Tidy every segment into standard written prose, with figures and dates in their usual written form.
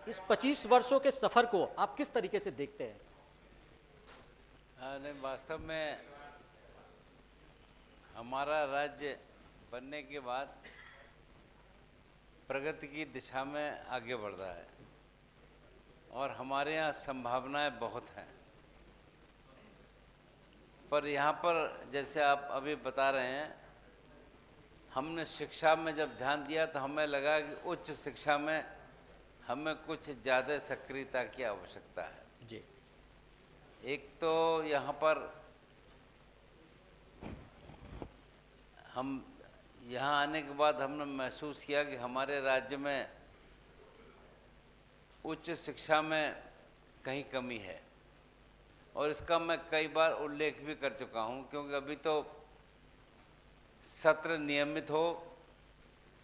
इस 25 वर्षों के सफर को आप किस तरीके से देखते हैं? नहीं, वास्तव में हमारा राज्य बनने के बाद प्रगति की दिशा में आगे बढ़ रहा है और हमारे यहाँ संभावनाएं बहुत हैं। पर यहाँ पर जैसे आप अभी बता रहे हैं, हमने शिक्षा में जब ध्यान दिया तो हमें लगा कि उच्च शिक्षा में हमें कुछ ज़्यादा सक्रियता की आवश्यकता है। जी। एक तो यहाँ पर हम यहाँ आने के बाद हमने महसूस किया कि हमारे राज्य में उच्च शिक्षा में कहीं कमी है और इसका मैं कई बार उल्लेख भी कर चुका हूँ, क्योंकि अभी तो सत्र नियमित हो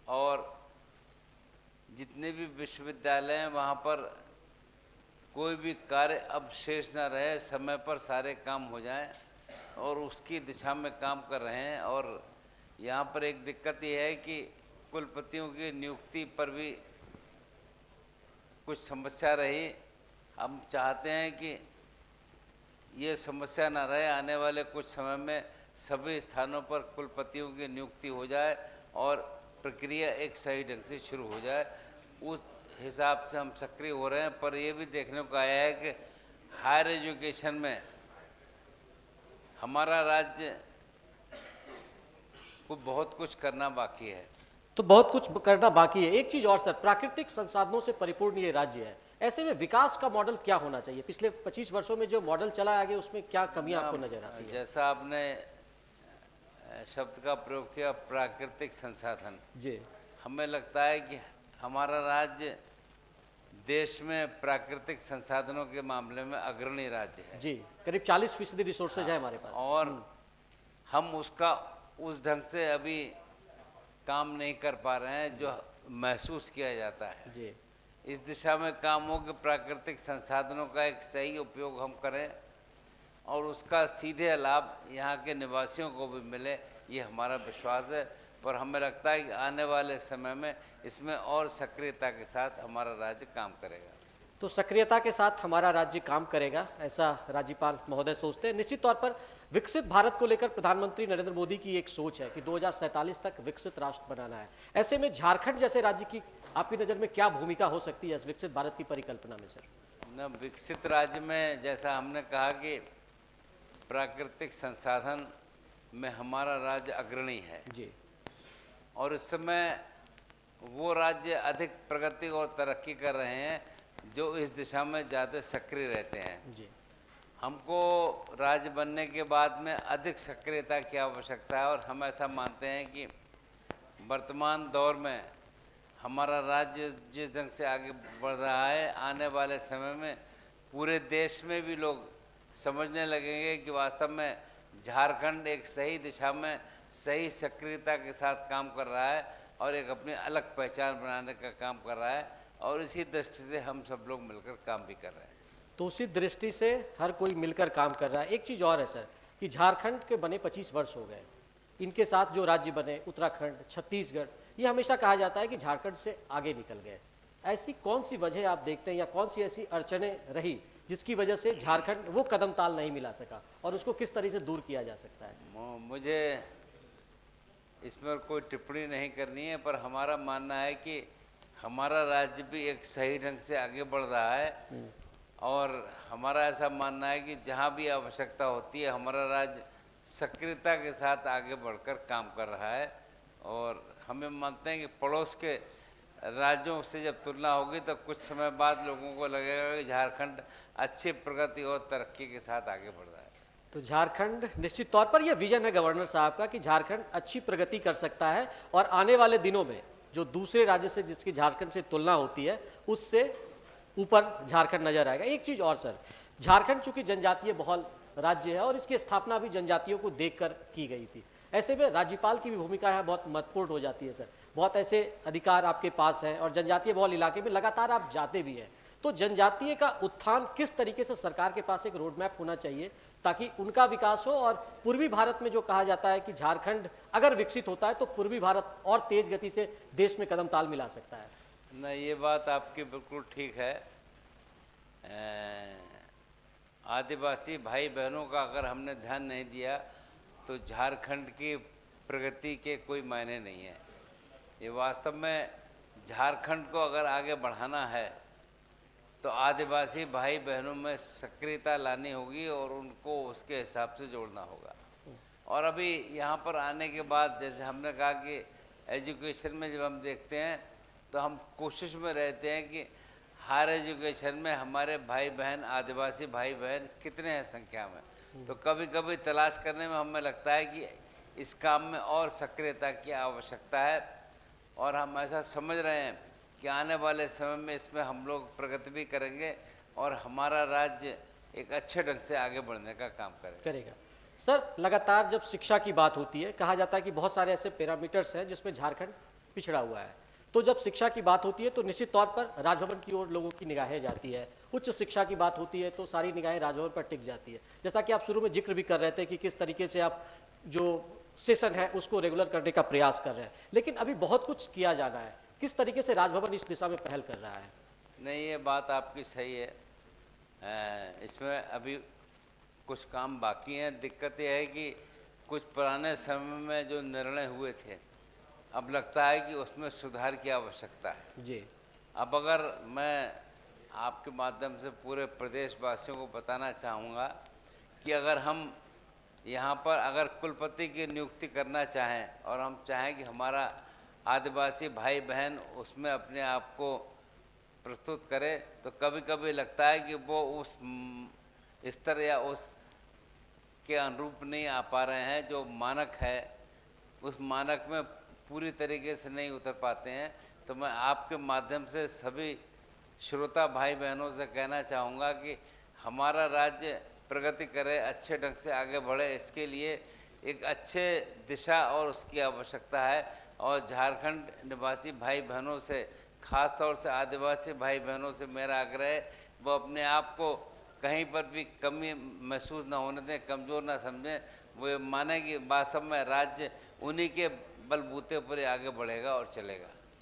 और जितने भी विश्वविद्यालय हैं वहाँ पर कोई भी कार्य अब शेष न रहे, समय पर सारे काम हो जाएं और उसकी दिशा में काम कर रहे हैं। और यहाँ पर एक दिक्कत ये है कि कुलपतियों की नियुक्ति पर भी कुछ समस्या रही। हम चाहते हैं कि ये समस्या ना रहे, आने वाले कुछ समय में सभी स्थानों पर कुलपतियों की नियुक्ति हो जाए और प्रक्रिया एक सही ढंग से शुरू हो जाए। उस हिसाब से हम सक्रिय हो रहे हैं। पर ये भी देखने को आया है कि हायर एजुकेशन में हमारा राज्य को बहुत कुछ करना बाकी है। तो बहुत कुछ करना बाकी है। एक चीज और सर, प्राकृतिक संसाधनों से परिपूर्ण ये राज्य है, ऐसे में विकास का मॉडल क्या होना चाहिए? पिछले 25 वर्षों में जो मॉडल चला आगे उसमें क्या कमियां आपको नजर आती है? जैसा आपने शब्द का प्रयोग किया, प्राकृतिक संसाधन, जी। हमें लगता है कि हमारा राज्य देश में प्राकृतिक संसाधनों के मामले में अग्रणी राज्य है। जी, करीब 40% रिसोर्सेज है हमारे पास और हम उसका उस ढंग से अभी काम नहीं कर पा रहे हैं जो महसूस किया जाता है। जी। इस दिशा में काम हो कि प्राकृतिक संसाधनों का एक सही उपयोग हम करें और उसका सीधे लाभ यहाँ के निवासियों को भी मिले, ये हमारा विश्वास है। पर हमें लगता है कि आने वाले समय में इसमें और सक्रियता के साथ हमारा राज्य काम करेगा। तो सक्रियता के साथ हमारा राज्य काम करेगा, ऐसा राज्यपाल महोदय सोचते हैं। निश्चित तौर पर विकसित भारत को लेकर प्रधानमंत्री नरेंद्र मोदी की एक सोच है कि 2047 तक विकसित राष्ट्र बनाना है। ऐसे में झारखंड जैसे राज्य की आपकी नज़र में क्या भूमिका हो सकती है इस विकसित भारत की परिकल्पना में सर? न, विकसित राज्य में जैसा हमने कहा कि प्राकृतिक संसाधन में हमारा राज्य अग्रणी है जी। और इस समय वो राज्य अधिक प्रगति और तरक्की कर रहे हैं जो इस दिशा में ज़्यादा सक्रिय रहते हैं। जी। हमको राज्य बनने के बाद में अधिक सक्रियता की आवश्यकता है और हम ऐसा मानते हैं कि वर्तमान दौर में हमारा राज्य जिस ढंग से आगे बढ़ रहा है, आने वाले समय में पूरे देश में भी लोग समझने लगेंगे कि वास्तव में झारखंड एक सही दिशा में सही सक्रियता के साथ काम कर रहा है और एक अपनी अलग पहचान बनाने का काम कर रहा है। और इसी दृष्टि से हम सब लोग मिलकर काम भी कर रहे हैं। तो उसी दृष्टि से हर कोई मिलकर काम कर रहा है। एक चीज़ और है सर कि झारखंड के बने 25 वर्ष हो गए, इनके साथ जो राज्य बने उत्तराखंड, छत्तीसगढ़, ये हमेशा कहा जाता है कि झारखंड से आगे निकल गए। ऐसी कौन सी वजह आप देखते हैं या कौन सी ऐसी अड़चनें रही जिसकी वजह से झारखंड वो कदम ताल नहीं मिला सका और उसको किस तरह से दूर किया जा सकता है? मुझे इसमें कोई टिप्पणी नहीं करनी है, पर हमारा मानना है कि हमारा राज्य भी एक सही ढंग से आगे बढ़ रहा है और हमारा ऐसा मानना है कि जहाँ भी आवश्यकता होती है हमारा राज्य सक्रियता के साथ आगे बढ़कर काम कर रहा है। और हमें मानते हैं कि पड़ोस के राज्यों से जब तुलना होगी तो कुछ समय बाद लोगों को लगेगा कि झारखंड अच्छी प्रगति और तरक्की के साथ आगे बढ़ रहा है। तो झारखंड निश्चित तौर पर यह विजन है गवर्नर साहब का कि झारखंड अच्छी प्रगति कर सकता है और आने वाले दिनों में जो दूसरे राज्य से जिसकी झारखंड से तुलना होती है उससे ऊपर झारखंड नजर आएगा। एक चीज और सर, झारखंड चूंकि जनजातीय बहुल राज्य है और इसकी स्थापना भी जनजातियों को देखकर की गई थी, ऐसे में राज्यपाल की भी भूमिका यहाँ बहुत महत्वपूर्ण हो जाती है सर। बहुत ऐसे अधिकार आपके पास हैं और जनजातीय बहुल इलाके में लगातार आप जाते भी हैं, तो जनजातीय का उत्थान किस तरीके से सरकार के पास एक रोड मैप होना चाहिए ताकि उनका विकास हो? और पूर्वी भारत में जो कहा जाता है कि झारखंड अगर विकसित होता है तो पूर्वी भारत और तेज गति से देश में कदम ताल मिला सकता है। न ये बात आपकी बिल्कुल ठीक है। आदिवासी भाई बहनों का अगर हमने ध्यान नहीं दिया तो झारखंड की प्रगति के कोई मायने नहीं है। ये वास्तव में झारखंड को अगर आगे बढ़ाना है तो आदिवासी भाई बहनों में सक्रियता लानी होगी और उनको उसके हिसाब से जोड़ना होगा। और अभी यहाँ पर आने के बाद जैसे हमने कहा कि एजुकेशन में जब हम देखते हैं तो हम कोशिश में रहते हैं कि हायर एजुकेशन में हमारे भाई बहन आदिवासी भाई बहन कितने हैं संख्या में। तो कभी कभी तलाश करने में हमें लगता है कि इस काम में और सक्रियता की आवश्यकता है और हम ऐसा समझ रहे हैं कि आने वाले समय में इसमें हम लोग प्रगति भी करेंगे और हमारा राज्य एक अच्छे ढंग से आगे बढ़ने का काम करेगा। सर, लगातार जब शिक्षा की बात होती है कहा जाता है कि बहुत सारे ऐसे पैरामीटर्स हैं जिसमें झारखंड पिछड़ा हुआ है। तो जब शिक्षा की बात होती है तो निश्चित तौर पर राजभवन की ओर लोगों की निगाहें जाती है। उच्च शिक्षा की बात होती है तो सारी निगाहें राजभवन पर टिक जाती है। जैसा कि आप शुरू में जिक्र भी कर रहे थे कि किस तरीके से आप जो सेशन है उसको रेगुलर करने का प्रयास कर रहे हैं, लेकिन अभी बहुत कुछ किया जाना है। किस तरीके से राजभवन इस दिशा में पहल कर रहा है? नहीं, ये बात आपकी सही है। इसमें अभी कुछ काम बाकी हैं। दिक्कत यह है कि कुछ पुराने समय में जो निर्णय हुए थे अब लगता है कि उसमें सुधार की आवश्यकता है जी। अब अगर मैं आपके माध्यम से पूरे प्रदेशवासियों को बताना चाहूँगा कि अगर हम यहाँ पर अगर कुलपति की नियुक्ति करना चाहें और हम चाहें कि हमारा आदिवासी भाई बहन उसमें अपने आप को प्रस्तुत करे तो कभी कभी लगता है कि वो उस स्तर या उस के अनुरूप नहीं आ पा रहे हैं। जो मानक है उस मानक में पूरी तरीके से नहीं उतर पाते हैं। तो मैं आपके माध्यम से सभी श्रोता भाई बहनों से कहना चाहूँगा कि हमारा राज्य प्रगति करे, अच्छे ढंग से आगे बढ़े, इसके लिए एक अच्छे दिशा और उसकी आवश्यकता है। और झारखंड निवासी भाई बहनों से, ख़ास तौर से आदिवासी भाई बहनों से मेरा आग्रह है वो अपने आप को कहीं पर भी कमी महसूस न होने दें, कमज़ोर ना समझें। वो माने कि वास्तव में राज्य उन्हीं के बलबूते पर आगे बढ़ेगा और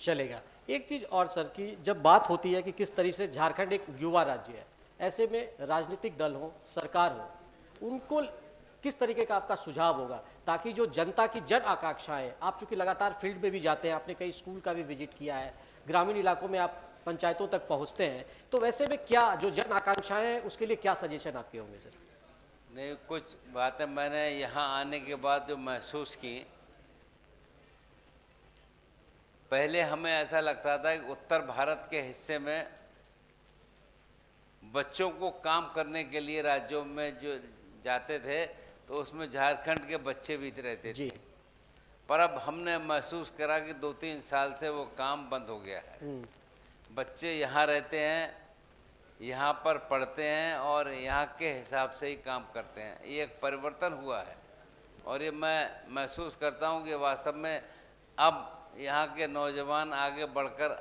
चलेगा। एक चीज़ और सर की जब बात होती है कि किस तरीके से झारखंड एक युवा राज्य है, ऐसे में राजनीतिक दल हो, सरकार हो, उनको किस तरीके का आपका सुझाव होगा ताकि जो जनता की जन आकांक्षाएं, आप चूंकि लगातार फील्ड में भी जाते हैं, आपने कई स्कूल का भी विजिट किया है, ग्रामीण इलाकों में आप पंचायतों तक पहुंचते हैं, तो वैसे में क्या जो जन आकांक्षाएं हैं उसके लिए क्या सजेशन आपके होंगे सर? नहीं, कुछ बातें मैंने यहाँ आने के बाद जो महसूस की, पहले हमें ऐसा लगता था कि उत्तर भारत के हिस्से में बच्चों को काम करने के लिए राज्यों में जो जाते थे तो उसमें झारखंड के बच्चे भी रहते थे। पर अब हमने महसूस करा कि 2-3 साल से वो काम बंद हो गया है। बच्चे यहाँ रहते हैं, यहाँ पर पढ़ते हैं और यहाँ के हिसाब से ही काम करते हैं। ये एक परिवर्तन हुआ है और ये मैं महसूस करता हूँ कि वास्तव में अब यहाँ के नौजवान आगे बढ़कर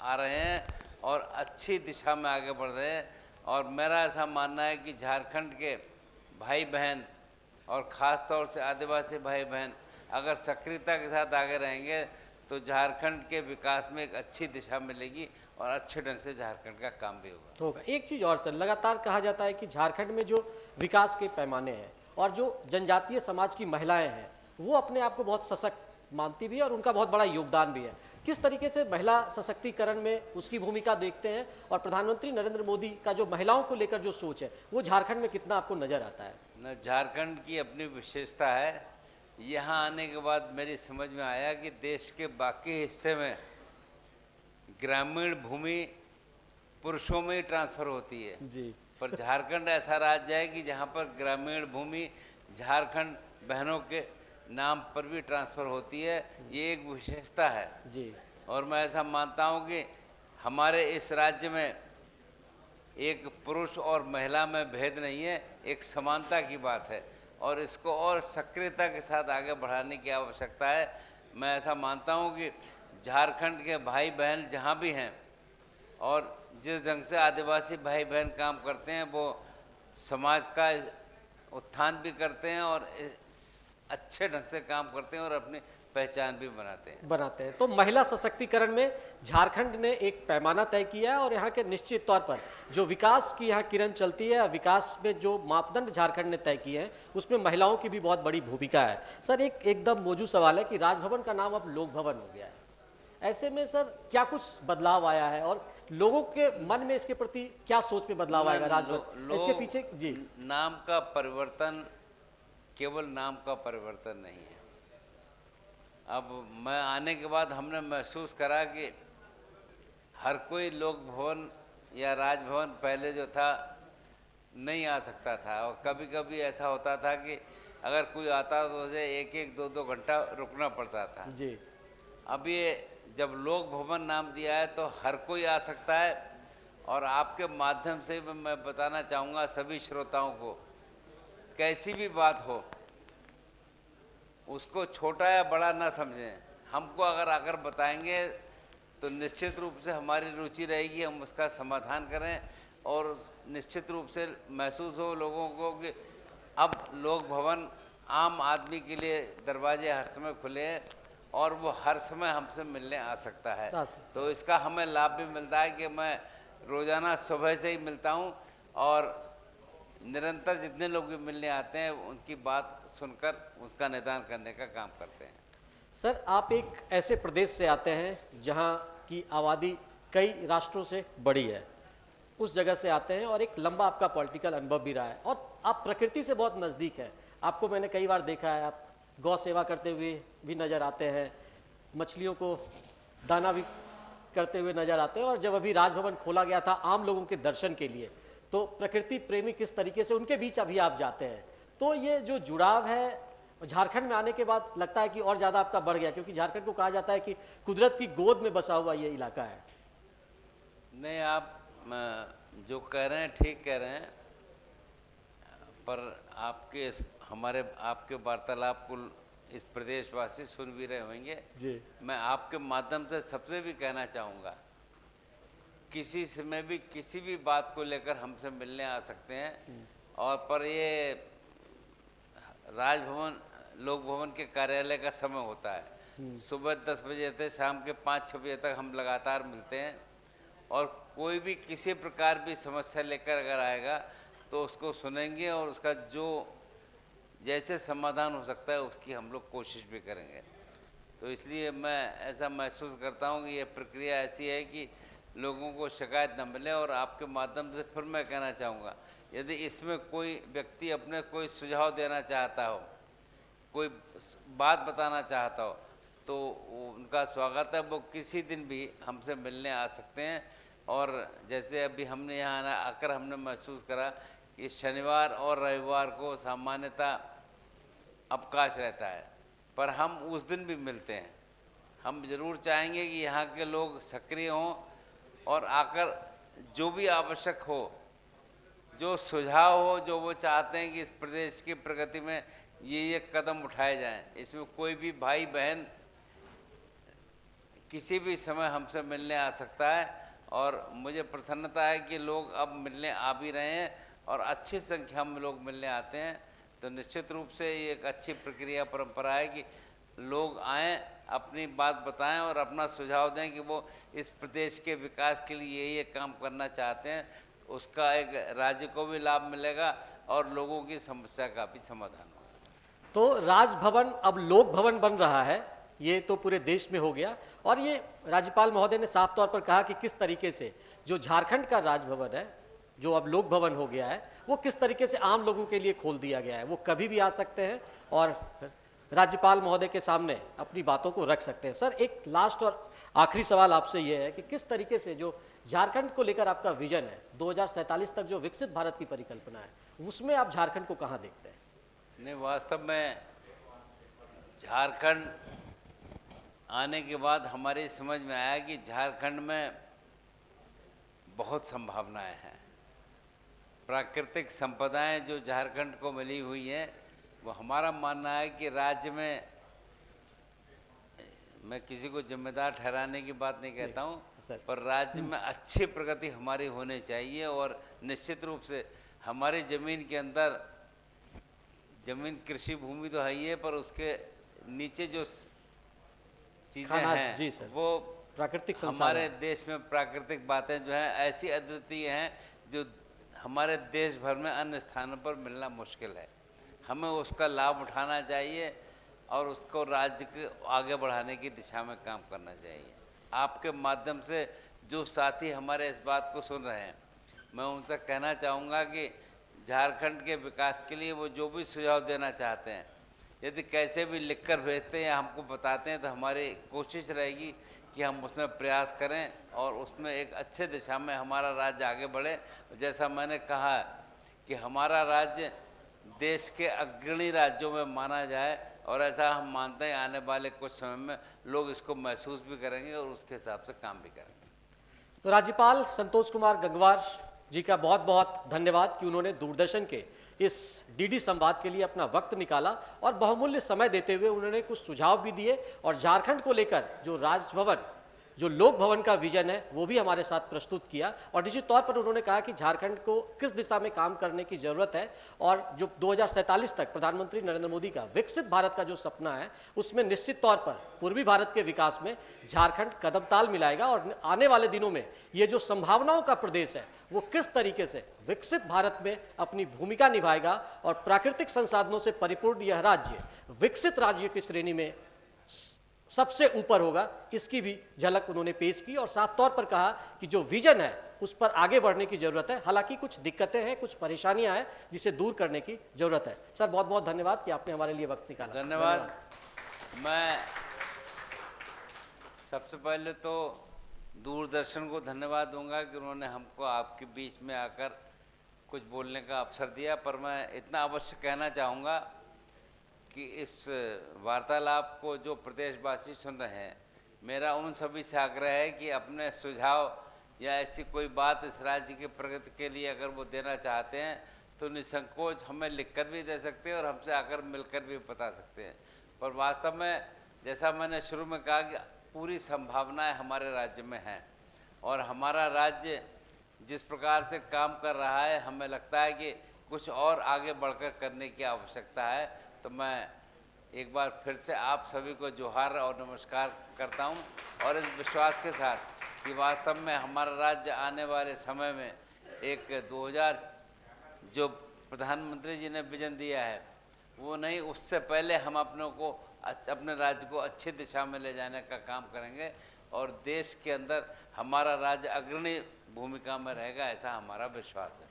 आ रहे हैं और अच्छी दिशा में आगे बढ़ रहे हैं। और मेरा ऐसा मानना है कि झारखंड के भाई बहन और ख़ास तौर से आदिवासी भाई बहन अगर सक्रियता के साथ आगे रहेंगे तो झारखंड के विकास में एक अच्छी दिशा मिलेगी और अच्छे ढंग से झारखंड का काम भी होगा। एक चीज़ और सर, लगातार कहा जाता है कि झारखंड में जो विकास के पैमाने हैं और जो जनजातीय समाज की महिलाएं हैं वो अपने आप को बहुत सशक्त मानती भी है और उनका बहुत बड़ा योगदान भी है। किस तरीके से महिला सशक्तिकरण में उसकी भूमिका देखते हैं और प्रधानमंत्री नरेंद्र मोदी का जो महिलाओं को लेकर जो सोच है वो झारखंड में कितना आपको नजर आता है? न, झारखंड की अपनी विशेषता है। यहाँ आने के बाद मेरी समझ में आया कि देश के बाकी हिस्से में ग्रामीण भूमि पुरुषों में ही ट्रांसफ़र होती है जी, पर झारखंड ऐसा राज्य है कि जहाँ पर ग्रामीण भूमि झारखंड बहनों के नाम पर भी ट्रांसफ़र होती है। ये एक विशेषता है जी। और मैं ऐसा मानता हूँ कि हमारे इस राज्य में एक पुरुष और महिला में भेद नहीं है, एक समानता की बात है और इसको और सक्रियता के साथ आगे बढ़ाने की आवश्यकता है। मैं ऐसा मानता हूँ कि झारखंड के भाई बहन जहाँ भी हैं और जिस ढंग से आदिवासी भाई बहन काम करते हैं वो समाज का उत्थान भी करते हैं और अच्छे ढंग से काम करते हैं और अपनी पहचान भी बनाते हैं। तो महिला सशक्तिकरण में झारखंड ने एक पैमाना तय किया है और यहाँ के निश्चित तौर पर जो विकास की यहाँ किरण चलती है, विकास में जो मापदंड झारखंड ने तय किए हैं उसमें महिलाओं की भी बहुत बड़ी भूमिका है। सर एक एकदम मौजूद सवाल है कि राजभवन का नाम अब लोक भवन हो गया है, ऐसे में सर क्या कुछ बदलाव आया है और लोगों के मन में इसके प्रति क्या सोच में बदलाव आएगा राजभवन इसके पीछे? जी, नाम का परिवर्तन केवल नाम का परिवर्तन नहीं है। अब मैं आने के बाद हमने महसूस करा कि हर कोई लोक भवन या राजभवन पहले जो था नहीं आ सकता था, और कभी कभी ऐसा होता था कि अगर कोई आता तो उसे एक एक दो दो घंटा रुकना पड़ता था। जी, अब ये जब लोक भवन नाम दिया है तो हर कोई आ सकता है, और आपके माध्यम से मैं बताना चाहूँगा सभी श्रोताओं को, कैसी भी बात हो उसको छोटा या बड़ा ना समझें। हमको अगर आकर बताएंगे तो निश्चित रूप से हमारी रुचि रहेगी, हम उसका समाधान करें, और निश्चित रूप से महसूस हो लोगों को कि अब लोक भवन आम आदमी के लिए दरवाजे हर समय खुले हैं और वो हर समय हमसे मिलने आ सकता है। तो इसका हमें लाभ भी मिलता है कि मैं रोज़ाना सुबह से ही मिलता हूँ, और निरंतर जितने लोग भी मिलने आते हैं उनकी बात सुनकर उसका निदान करने का काम करते हैं। सर आप एक ऐसे प्रदेश से आते हैं जहां की आबादी कई राष्ट्रों से बड़ी है, उस जगह से आते हैं और एक लंबा आपका पॉलिटिकल अनुभव भी रहा है और आप प्रकृति से बहुत नज़दीक है। आपको मैंने कई बार देखा है, आप गौ सेवा करते हुए भी नज़र आते हैं, मछलियों को दाना भी करते हुए नज़र आते हैं, और जब अभी राजभवन खोला गया था आम लोगों के दर्शन के लिए, तो प्रकृति प्रेमी किस तरीके से उनके बीच अभी आप जाते हैं, तो ये जो जुड़ाव है झारखंड में आने के बाद लगता है कि और ज़्यादा आपका बढ़ गया, क्योंकि झारखंड को कहा जाता है कि कुदरत की गोद में बसा हुआ ये इलाका है। नहीं, आप जो कह रहे हैं ठीक कह रहे हैं, पर आपके वार्तालाप को इस प्रदेशवासी सुन भी रहे होंगे जी। मैं आपके माध्यम से सबसे भी कहना चाहूँगा, किसी समय भी किसी भी बात को लेकर हमसे मिलने आ सकते हैं। और पर ये राजभवन लोक भवन के कार्यालय का समय होता है, सुबह 10 बजे से शाम के 5-6 बजे तक हम लगातार मिलते हैं, और कोई भी किसी प्रकार भी समस्या लेकर अगर आएगा तो उसको सुनेंगे और उसका जो जैसे समाधान हो सकता है उसकी हम लोग कोशिश भी करेंगे। तो इसलिए मैं ऐसा महसूस करता हूँ कि ये प्रक्रिया ऐसी है कि लोगों को शिकायत न मिले। और आपके माध्यम से फिर मैं कहना चाहूँगा, यदि इसमें कोई व्यक्ति अपने कोई सुझाव देना चाहता हो, कोई बात बताना चाहता हो, तो उनका स्वागत है, वो किसी दिन भी हमसे मिलने आ सकते हैं। और जैसे अभी हमने यहाँ आकर हमने महसूस करा कि शनिवार और रविवार को सामान्यतः अवकाश रहता है, पर हम उस दिन भी मिलते हैं। हम ज़रूर चाहेंगे कि यहाँ के लोग सक्रिय हों और आकर जो भी आवश्यक हो, जो सुझाव हो, जो वो चाहते हैं कि इस प्रदेश की प्रगति में ये कदम उठाए जाएं, इसमें कोई भी भाई बहन किसी भी समय हमसे मिलने आ सकता है। और मुझे प्रसन्नता है कि लोग अब मिलने आ भी रहे हैं और अच्छी संख्या में लोग मिलने आते हैं। तो निश्चित रूप से ये एक अच्छी प्रक्रिया परंपरा है कि लोग आएँ, अपनी बात बताएं और अपना सुझाव दें कि वो इस प्रदेश के विकास के लिए ये काम करना चाहते हैं। उसका एक राज्य को भी लाभ मिलेगा और लोगों की समस्या का भी समाधान होगा। तो राजभवन अब लोक भवन बन रहा है, ये तो पूरे देश में हो गया, और ये राज्यपाल महोदय ने साफ तौर पर कहा कि किस तरीके से जो झारखंड का राजभवन है, जो अब लोक भवन हो गया है, वो किस तरीके से आम लोगों के लिए खोल दिया गया है। वो कभी भी आ सकते हैं और राज्यपाल महोदय के सामने अपनी बातों को रख सकते हैं। सर एक लास्ट और आखिरी सवाल आपसे ये है कि किस तरीके से जो झारखंड को लेकर आपका विजन है 2047 तक जो विकसित भारत की परिकल्पना है, उसमें आप झारखंड को कहाँ देखते हैं? नहीं, वास्तव में झारखंड आने के बाद हमारी समझ में आया कि झारखंड में बहुत संभावनाएं हैं। प्राकृतिक संपदाएं जो झारखंड को मिली हुई हैं, वो हमारा मानना है कि राज्य में, मैं किसी को जिम्मेदार ठहराने की बात नहीं कहता हूँ, पर राज्य में अच्छी प्रगति हमारी होनी चाहिए। और निश्चित रूप से हमारी ज़मीन के अंदर, ज़मीन कृषि भूमि तो है ही है, पर उसके नीचे जो चीज़ें खाना, हैं जी सर, वो प्राकृतिक हमारे संसाधन। देश में प्राकृतिक बातें जो हैं ऐसी अद्वितीय हैं जो हमारे देश भर में अन्य स्थानों पर मिलना मुश्किल है। हमें उसका लाभ उठाना चाहिए और उसको राज्य के आगे बढ़ाने की दिशा में काम करना चाहिए। आपके माध्यम से जो साथी हमारे इस बात को सुन रहे हैं, मैं उनसे कहना चाहूँगा कि झारखंड के विकास के लिए वो जो भी सुझाव देना चाहते हैं, यदि कैसे भी लिखकर भेजते हैं या हमको बताते हैं, तो हमारी कोशिश रहेगी कि हम उसमें प्रयास करें और उसमें एक अच्छे दिशा में हमारा राज्य आगे बढ़े। जैसा मैंने कहा कि हमारा राज्य देश के अग्रणी राज्यों में माना जाए, और ऐसा हम मानते हैं आने वाले कुछ समय में लोग इसको महसूस भी करेंगे और उसके हिसाब से काम भी करेंगे। तो राज्यपाल संतोष कुमार गंगवार जी का बहुत बहुत धन्यवाद कि उन्होंने दूरदर्शन के इस डीडी संवाद के लिए अपना वक्त निकाला और बहुमूल्य समय देते हुए उन्होंने कुछ सुझाव भी दिए, और झारखंड को लेकर जो राजभवन, जो लोक भवन का विजन है, वो भी हमारे साथ प्रस्तुत किया। और निश्चित तौर पर उन्होंने कहा कि झारखंड को किस दिशा में काम करने की ज़रूरत है, और जो 2047 तक प्रधानमंत्री नरेंद्र मोदी का विकसित भारत का जो सपना है, उसमें निश्चित तौर पर पूर्वी भारत के विकास में झारखंड कदम ताल मिलाएगा। और आने वाले दिनों में ये जो संभावनाओं का प्रदेश है, वो किस तरीके से विकसित भारत में अपनी भूमिका निभाएगा और प्राकृतिक संसाधनों से परिपूर्ण यह राज्य विकसित राज्य की श्रेणी में सबसे ऊपर होगा, इसकी भी झलक उन्होंने पेश की। और साफ तौर पर कहा कि जो विजन है उस पर आगे बढ़ने की जरूरत है। हालांकि कुछ दिक्कतें हैं, कुछ परेशानियां हैं, जिसे दूर करने की जरूरत है। सर बहुत बहुत धन्यवाद कि आपने हमारे लिए वक्त निकाला। धन्यवाद। मैं सबसे पहले तो दूरदर्शन को धन्यवाद दूंगा कि उन्होंने हमको आपके बीच में आकर कुछ बोलने का अवसर दिया। पर मैं इतना अवश्य कहना चाहूँगा कि इस वार्तालाप को जो प्रदेशवासी सुन रहे हैं, मेरा उन सभी से आग्रह है कि अपने सुझाव या ऐसी कोई बात इस राज्य की प्रगति के लिए अगर वो देना चाहते हैं तो निसंकोच हमें लिखकर भी दे सकते हैं और हमसे आकर मिलकर भी बता सकते हैं। पर वास्तव में जैसा मैंने शुरू में कहा कि पूरी संभावनाएं हमारे राज्य में हैं, और हमारा राज्य जिस प्रकार से काम कर रहा है, हमें लगता है कि कुछ और आगे बढ़कर करने की आवश्यकता है। तो मैं एक बार फिर से आप सभी को जोहार और नमस्कार करता हूं, और इस विश्वास के साथ कि वास्तव में हमारा राज्य आने वाले समय में एक 2000 जो प्रधानमंत्री जी ने विजन दिया है, वो नहीं, उससे पहले हम अपने राज्य को अच्छी दिशा में ले जाने का काम करेंगे, और देश के अंदर हमारा राज्य अग्रणी भूमिका में रहेगा, ऐसा हमारा विश्वास है।